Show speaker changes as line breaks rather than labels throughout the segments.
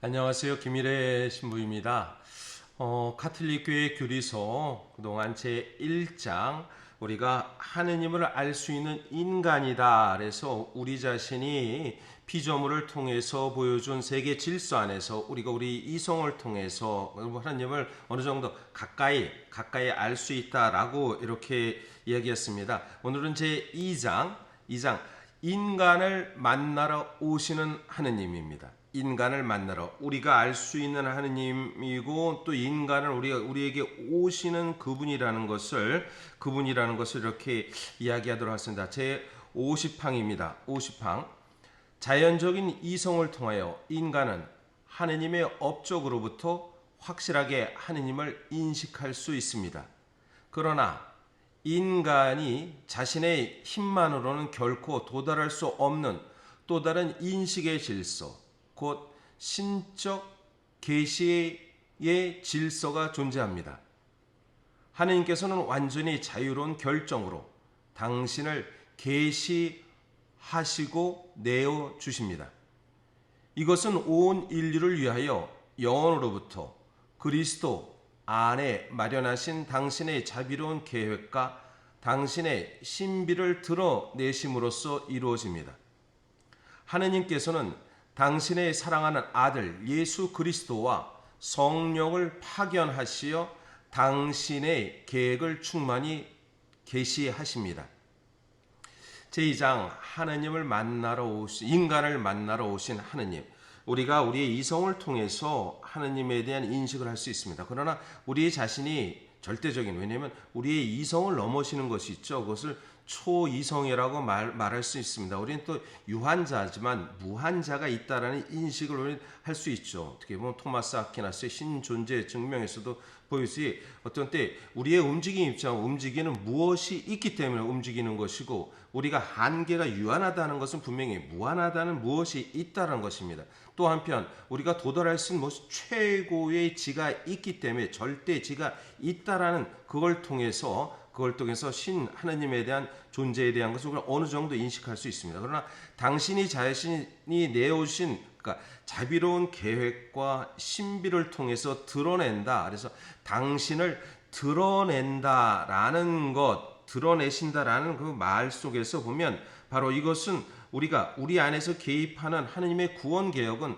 안녕하세요. 김일의 신부입니다. 카톨릭교회 교리서 그동안 제1장 우리가 하느님을 알 수 있는 인간이다. 그래서 우리 자신이 피조물을 통해서 보여준 세계 질서 안에서 우리가 우리 이성을 통해서 하나님을 어느 정도 가까이 알 수 있다라고 이렇게 이야기했습니다. 오늘은 제2장 인간을 만나러 오시는 하느님입니다. 인간을 만나러 우리가 알 수 있는 하느님이고 또 인간을 우리에게 오시는 그분이라는 것을 이렇게 이야기하도록 하겠습니다. 제 50항입니다. 50항. 자연적인 이성을 통하여 인간은 하느님의 업적으로부터 확실하게 하느님을 인식할 수 있습니다. 그러나 인간이 자신의 힘만으로는 결코 도달할 수 없는 또 다른 인식의 질서, 곧 신적 계시의 질서가 존재합니다. 하느님께서는 완전히 자유로운 결정으로 당신을 계시하시고 내어 주십니다. 이것은 온 인류를 위하여 영원으로부터 그리스도 안에 마련하신 당신의 자비로운 계획과 당신의 신비를 드러내심으로써 이루어집니다. 하느님께서는 당신의 사랑하는 아들 예수 그리스도와 성령을 파견하시어 당신의 계획을 충만히 계시하십니다. 제2장 인간을 만나러 오신 하느님. 우리가 우리의 이성을 통해서 하느님에 대한 인식을 할 수 있습니다. 그러나 우리 자신이 절대적인, 왜냐하면 우리의 이성을 넘어서는 것이 있죠. 그것을 초이성이라고 말할 수 있습니다. 우리는 또 유한자지만 무한자가 있다라는 인식을 우리는 할 수 있죠. 어떻게 보면 토마스 아퀴나스의 신존재 증명에서도 보이지, 어떤 때 우리의 움직이는 무엇이 있기 때문에 움직이는 것이고, 우리가 한계가 유한하다는 것은 분명히 무한하다는 무엇이 있다는 것입니다. 또 한편 우리가 도달할 수 있는 최고의 지가 있기 때문에 절대지가 있다라는 그걸 통해서 하나님에 대한 존재에 대한 것을 우리가 어느 정도 인식할 수 있습니다. 그러나 당신이 자신이 내오신 자비로운 계획과 신비를 통해서 드러낸다. 그래서 당신을 드러내신다라는 그 말 속에서 보면 바로 이것은 우리 안에서 개입하는 하느님의 구원 개혁은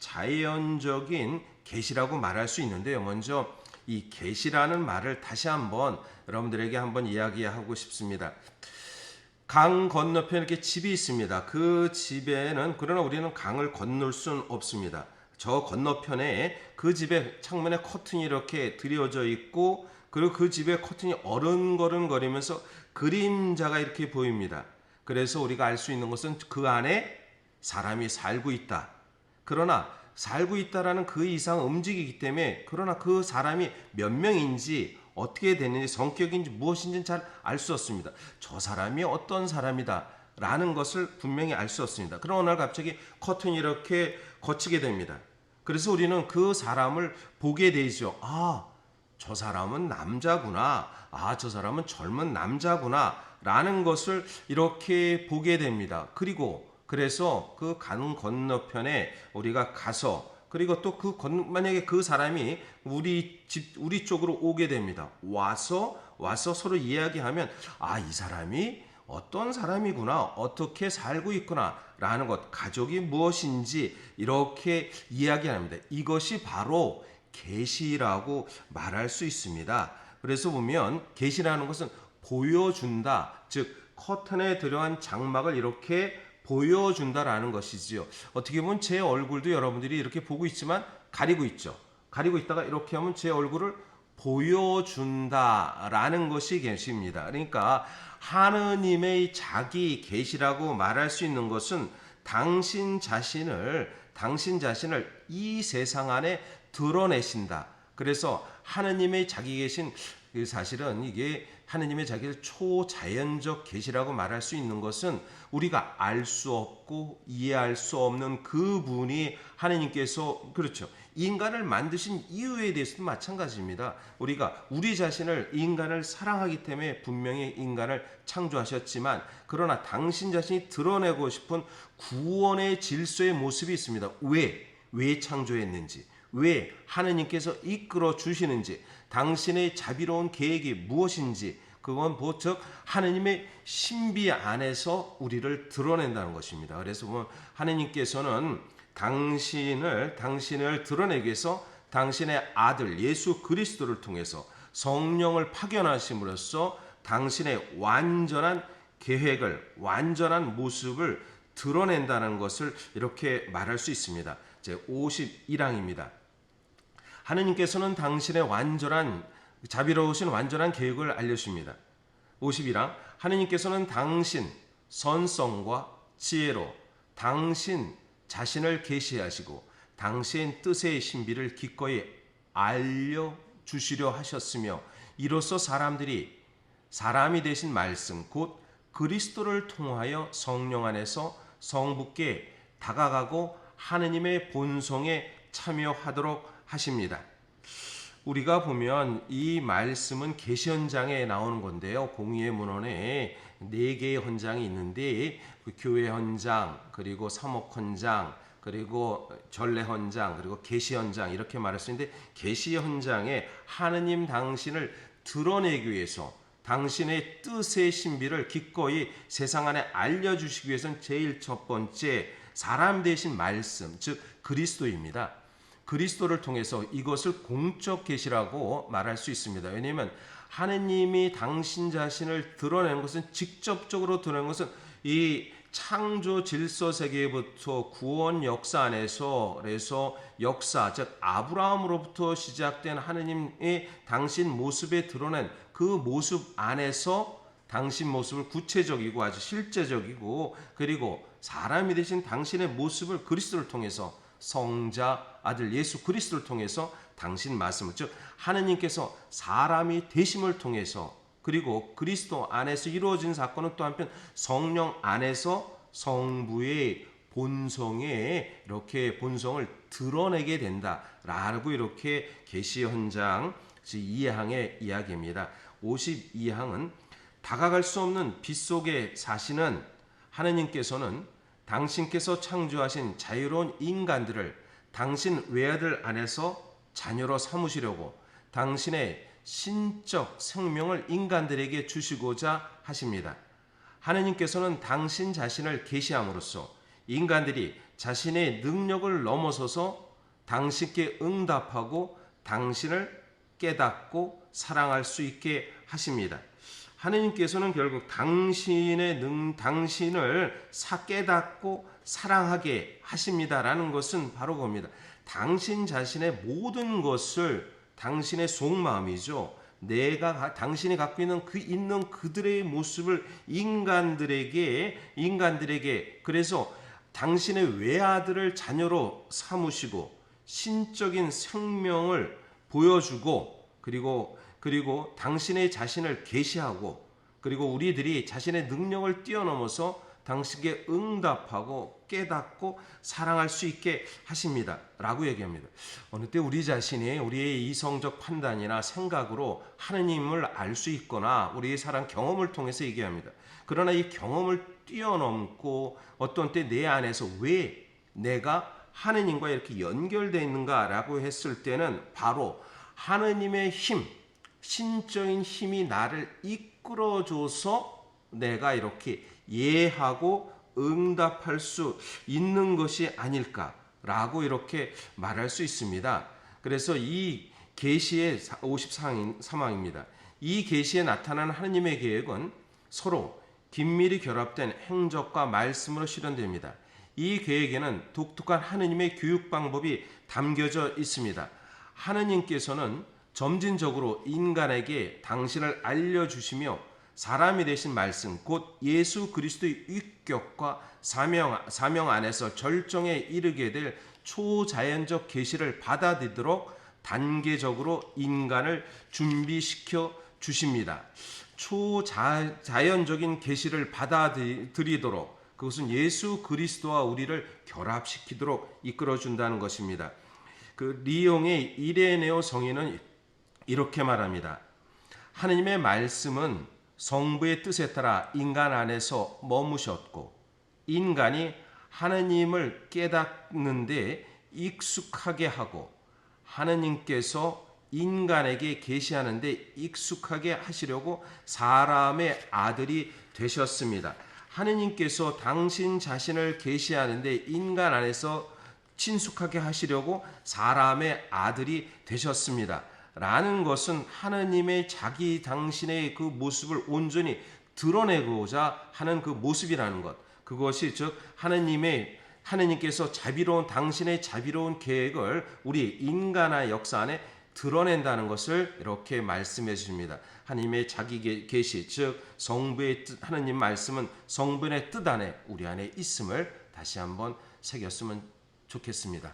초자연적인 계시라고 말할 수 있는데요. 먼저 이 계시라는 말을 다시 한번 여러분들에게 한번 이야기하고 싶습니다. 강 건너편에 이렇게 집이 있습니다. 그 집에는, 그러나 우리는 강을 건널 수는 없습니다. 저 건너편에 그 집의 창문에 커튼이 이렇게 드려져 있고, 그리고 그 집의 커튼이 어른거리면서 그림자가 이렇게 보입니다. 그래서 우리가 알 수 있는 것은 그 안에 사람이 살고 있다. 그러나 살고 있다라는 그 이상 움직이기 때문에, 그러나 그 사람이 몇 명인지 어떻게 되는지 성격인지 무엇인지는 잘 알 수 없습니다. 저 사람이 어떤 사람이다 라는 것을 분명히 알 수 없습니다. 그러나 오늘 갑자기 커튼이 이렇게 거치게 됩니다. 그래서 우리는 그 사람을 보게 되죠. 저 사람은 남자구나. 저 사람은 젊은 남자구나. 라는 것을 이렇게 보게 됩니다. 그래서 그 강 건너편에 우리가 가서, 그리고 또 만약에 그 사람이 우리 쪽으로 오게 됩니다. 와서 서로 이야기하면, 이 사람이 어떤 사람이구나, 어떻게 살고 있구나 라는 것, 가족이 무엇인지 이렇게 이야기합니다. 이것이 바로 계시라고 말할 수 있습니다. 그래서 보면 계시라는 것은 보여준다, 즉 커튼에 들어간 장막을 이렇게 보여준다라는 것이지요. 어떻게 보면 제 얼굴도 여러분들이 이렇게 보고 있지만 가리고 있죠. 가리고 있다가 이렇게 하면 제 얼굴을 보여준다라는 것이 계시입니다. 그러니까 하느님의 자기 계시라고 말할 수 있는 것은 당신 자신을 이 세상 안에 드러내신다. 그래서 하느님의 자기 계신, 사실은 이게 하느님의 자기를 초자연적 계시라고 말할 수 있는 것은 우리가 알 수 없고 이해할 수 없는 그분이 하느님께서, 그렇죠, 인간을 만드신 이유에 대해서도 마찬가지입니다. 우리가 우리 자신을 인간을 사랑하기 때문에 분명히 인간을 창조하셨지만 그러나 당신 자신이 드러내고 싶은 구원의 질서의 모습이 있습니다. 왜 창조했는지, 왜 하느님께서 이끌어 주시는지, 당신의 자비로운 계획이 무엇인지, 그건 즉 하느님의 신비 안에서 우리를 드러낸다는 것입니다. 그래서 보면 하느님께서는 당신을 드러내기 위해서 당신의 아들 예수 그리스도를 통해서 성령을 파견하심으로써 당신의 완전한 계획을, 완전한 모습을 드러낸다는 것을 이렇게 말할 수 있습니다. 제 51항입니다. 하느님께서는 당신의 자비로우신 완전한 계획을 알려주십니다. 51항, 하느님께서는 당신 선성과 지혜로 당신 자신을 계시하시고 당신 뜻의 신비를 기꺼이 알려주시려 하셨으며 이로써 사람이 되신 말씀 곧 그리스도를 통하여 성령 안에서 성부께 다가가고 하느님의 본성에 참여하도록 하십니다. 우리가 보면 이 말씀은 계시 헌장에 나오는 건데요. 공의의 문헌에 4개의 헌장이 있는데 그 교회 헌장, 그리고 사목 헌장, 그리고 전례 헌장, 그리고 계시 헌장 이렇게 말할 수 있는데 계시 헌장에 하느님 당신을 드러내기 위해서 당신의 뜻의 신비를 기꺼이 세상 안에 알려주시기 위해서는 제일 첫 번째 사람 되신 말씀, 즉 그리스도입니다. 그리스도를 통해서 이것을 공적 계시라고 말할 수 있습니다. 왜냐하면 하느님이 당신 자신을 드러내는 것은 직접적으로 드러내는 것은 이 창조 질서 세계부터 구원 역사 안에서 그래서 역사 즉 아브라함으로부터 시작된 하느님의 당신 모습에 드러낸 그 모습 안에서 당신 모습을 구체적이고 아주 실제적이고 그리고 사람이 되신 당신의 모습을 그리스도를 통해서 성자 아들 예수 그리스도를 통해서 당신 말씀을 즉 하느님께서 사람이 되심을 통해서 그리고 그리스도 안에서 이루어진 사건은 또 한편 성령 안에서 성부의 본성에 이렇게 본성을 드러내게 된다라고 이렇게 계시 헌장 2항의 이야기입니다. 52항은 다가갈 수 없는 빛 속에 사시는 하느님께서는 당신께서 창조하신 자유로운 인간들을 당신 외아들 안에서 자녀로 삼으시려고 당신의 신적 생명을 인간들에게 주시고자 하십니다. 하느님께서는 당신 자신을 계시함으로써 인간들이 자신의 능력을 넘어서서 당신께 응답하고 당신을 깨닫고 사랑할 수 있게 하십니다. 하느님께서는 결국 당신을 깨닫고 사랑하게 하십니다라는 것은 바로 그겁니다. 당신 자신의 모든 것을 당신의 속마음이죠. 당신이 갖고 있는 그들의 모습을 인간들에게 그래서 당신의 외아들을 자녀로 삼으시고 신적인 생명을 보여주고 그리고 당신의 자신을 계시하고 그리고 우리들이 자신의 능력을 뛰어넘어서 당신께 응답하고 깨닫고 사랑할 수 있게 하십니다 라고 얘기합니다. 어느 때 우리 자신이 우리의 이성적 판단이나 생각으로 하느님을 알 수 있거나 우리의 사랑 경험을 통해서 얘기합니다. 그러나 이 경험을 뛰어넘고 어떤 때 내 안에서 왜 내가 하느님과 이렇게 연결되어 있는가라고 했을 때는 바로 하느님의 힘, 신적인 힘이 나를 이끌어줘서 내가 이렇게 이해하고 응답할 수 있는 것이 아닐까라고 이렇게 말할 수 있습니다. 그래서 이 계시의 53항입니다. 이 계시에 나타나는 하느님의 계획은 서로 긴밀히 결합된 행적과 말씀으로 실현됩니다. 이 계획에는 독특한 하느님의 교육 방법이 담겨져 있습니다. 하느님께서는 점진적으로 인간에게 당신을 알려주시며 사람이 되신 말씀 곧 예수 그리스도의 위격과 사명 안에서 절정에 이르게 될 초자연적 계시를 받아들이도록 단계적으로 인간을 준비시켜 주십니다. 초자연적인 계시를 받아들이도록 그것은 예수 그리스도와 우리를 결합시키도록 이끌어 준다는 것입니다. 그 리옹의 이레네오 성인은 이렇게 말합니다. 하느님의 말씀은 성부의 뜻에 따라 인간 안에서 머무셨고 인간이 하느님을 깨닫는데 익숙하게 하고 하느님께서 인간에게 계시하는데 익숙하게 하시려고 사람의 아들이 되셨습니다. 하느님께서 당신 자신을 계시하는데 인간 안에서 친숙하게 하시려고 사람의 아들이 되셨습니다. 라는 것은 하느님의 자기 당신의 그 모습을 온전히 드러내고자 하는 그 모습이라는 것. 그것이 즉 하느님께서 당신의 자비로운 계획을 우리 인간의 역사 안에 드러낸다는 것을 이렇게 말씀해 주십니다. 하나님의 자기 계시, 즉 성부의 뜻, 하나님 말씀은 성부의 뜻 안에 우리 안에 있음을 다시 한번 새겼으면 좋겠습니다.